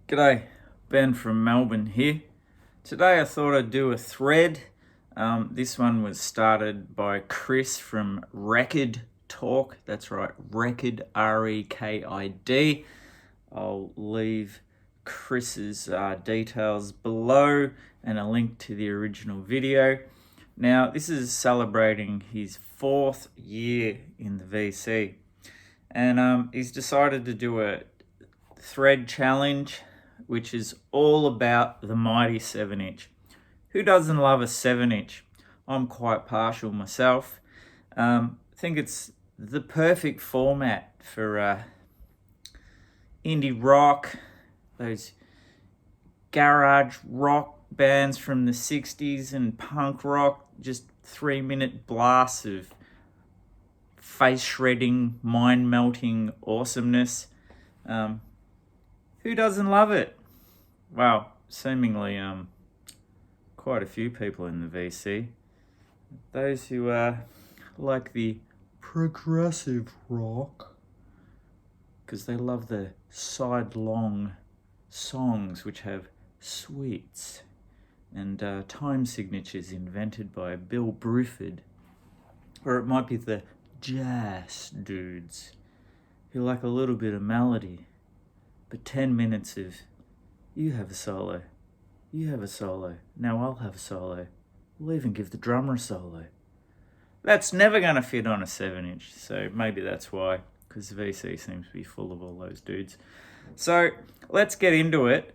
G'day, Ben from Melbourne here. Today I thought I'd do a thread. This one was started by Chris from Record Talk. That's right, Record, Rekid. I'll leave Chris's details below and a link to the original video. Now, this is celebrating his 4th year in the VC, and he's decided to do a thread challenge, which is all about the mighty 7-inch. Who doesn't love a 7-inch? I'm quite partial myself. I think it's the perfect format for indie rock, those garage rock bands from the 60s, and punk rock, just 3-minute blasts of face shredding, mind melting awesomeness. Who doesn't love it? Well, seemingly quite a few people in the VC. Those who like the progressive rock, because they love the side-long songs which have suites and time signatures invented by Bill Bruford. Or it might be the jazz dudes who like a little bit of melody, but 10 minutes of you have a solo, you have a solo, now I'll have a solo. We'll even give the drummer a solo. That's never going to fit on a 7-inch, so maybe that's why, because the VC seems to be full of all those dudes. So let's get into it.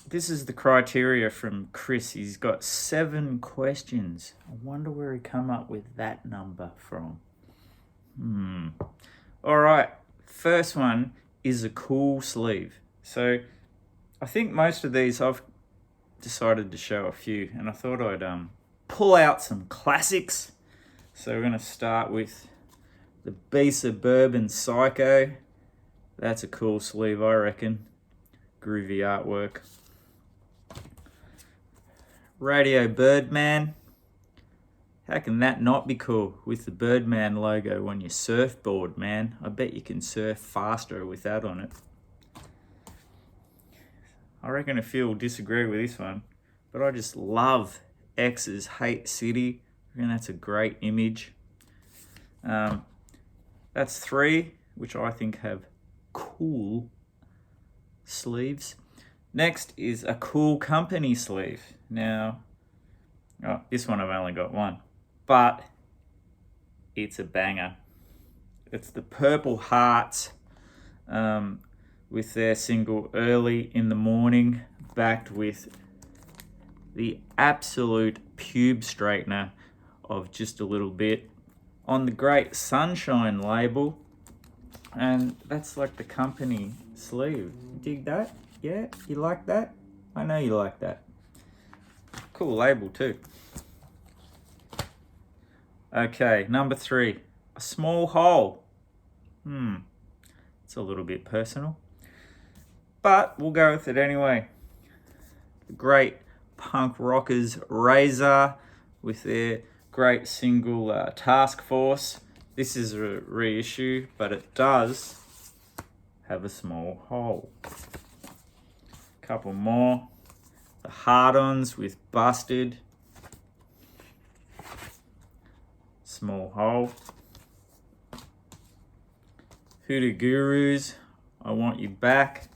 This is the criteria from Chris. He's got 7 questions. I wonder where he come up with that number from. All right, first one is a cool sleeve. So I think most of these I've decided to show a few, and I thought I'd pull out some classics. So we're going to start with the B Suburban Psycho. That's a cool sleeve, I reckon. Groovy artwork. Radio Birdman. How can that not be cool with the Birdman logo on your surfboard, man? I bet you can surf faster with that on it. I reckon a few will disagree with this one, but I just love X's Hate City. I reckon that's a great image. That's 3, which I think have cool sleeves. Next is a Cool Company sleeve. Now, this one I've only got 1, but it's a banger. It's the Purple Hearts with their single Early in the Morning, backed with the absolute pube straightener of Just a Little Bit on the Great Sunshine label. And that's like the company sleeve. Dig that? Yeah? You like that? I know you like that. Cool label too. Okay, number 3. A Small Hole. It's a little bit personal, but we'll go with it anyway. The great punk rockers Razor with their great single Task Force. This is a reissue, but it does have a small hole. Couple more. The Hard-Ons with Busted. Small hole. Hoodoo Gurus, I Want You Back.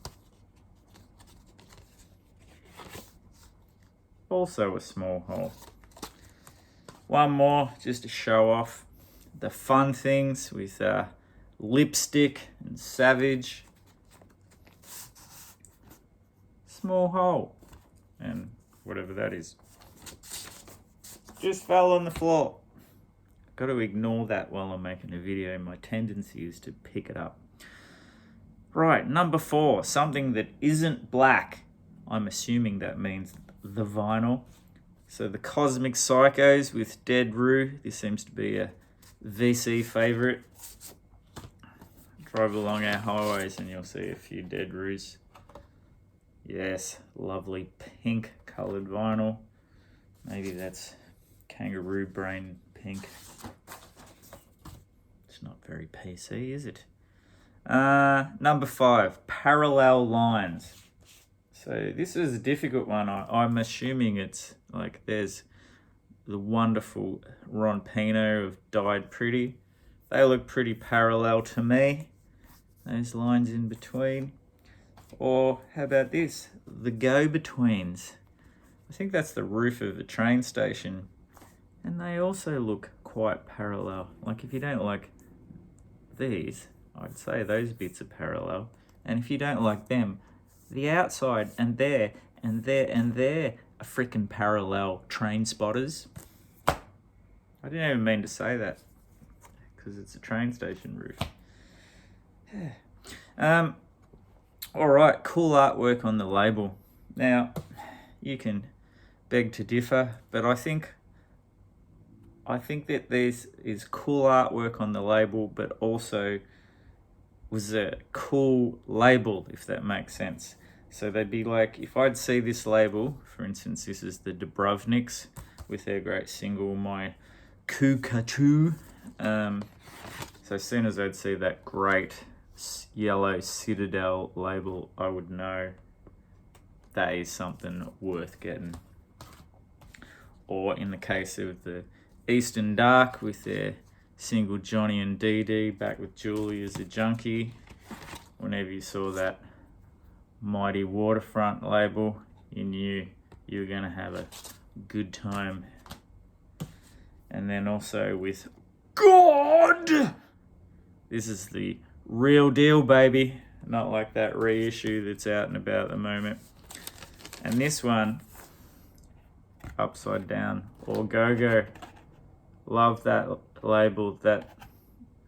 Also a small hole. One more, just to show off the fun things with Lipstick and Savage. Small hole. And whatever that is. Just fell on the floor. Got to ignore that while I'm making a video. My tendency is to pick it up. Right, number 4, something that isn't black. I'm assuming that means the vinyl. So the Cosmic Psychos with Dead Roo. This seems to be a VC favourite. Drive along our highways and you'll see a few Dead Roos. Yes, lovely pink coloured vinyl. Maybe that's kangaroo brain pink. It's not very PC, is it? Number 5, parallel lines. So this is a difficult one. I'm assuming it's like there's the wonderful Ron Pino of Died Pretty. They look pretty parallel to me. Those lines in between. Or how about this? The Go-Betweens. I think that's the roof of a train station. And they also look quite parallel. Like if you don't like these, I'd say those bits are parallel. And if you don't like them, the outside and there and there and there are freaking parallel train spotters. I didn't even mean to say that because it's a train station roof. All right, cool artwork on the label. Now, you can beg to differ, but I think that this is cool artwork on the label, but also was a cool label, if that makes sense. So they'd be like, if I'd see this label, for instance, this is the Dubrovniks with their great single, My Cuckoo. So as soon as I'd see that great yellow Citadel label, I would know that is something worth getting. Or in the case of the Eastern Dark with their single Johnny and Dee Dee, back with Julie as a junkie, whenever you saw that Mighty Waterfront label, you knew you were going to have a good time. And then also with God, this is the real deal, baby, not like that reissue that's out and about at the moment. And this one, Upside Down or Go-Go, love that label, that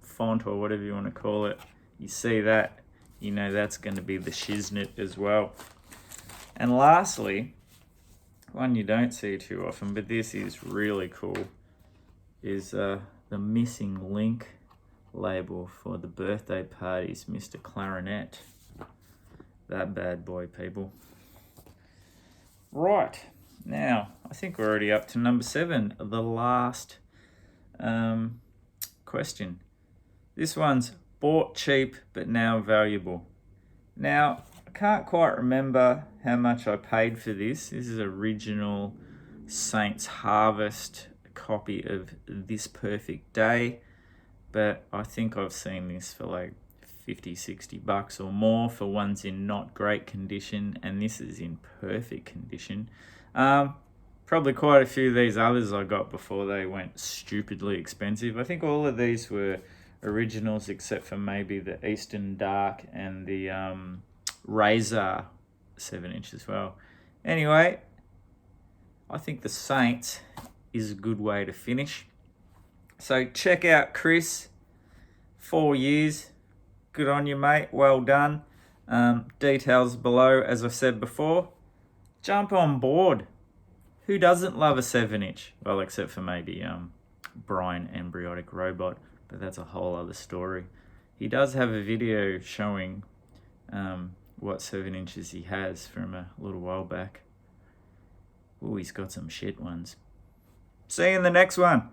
font or whatever you want to call it. You see that, you know that's going to be the shiznit as well. And lastly, one you don't see too often, but this is really cool, is the Missing Link label for the birthday parties, Mr. Clarinet. That bad boy, people. Right, now I think we're already up to number 7, the last question. This one's bought cheap but now valuable. Now, I can't quite remember how much I paid for this. This is original Saints Harvest copy of This Perfect Day, but I think I've seen this for like $50-$60 or more for ones in not great condition, and this is in perfect condition. Probably quite a few of these others I got before they went stupidly expensive. I think all of these were originals except for maybe the Eastern Dark and the Razor 7-inch as well. Anyway, I think the Saints is a good way to finish. So check out Chris, 4 years. Good on you, mate. Well done. Details below, as I said before. Jump on board. Who doesn't love a 7-inch? Well, except for maybe Brian Embryotic Robot, but that's a whole other story. He does have a video showing what 7 inches he has from a little while back. Oh, he's got some shit ones. See you in the next one.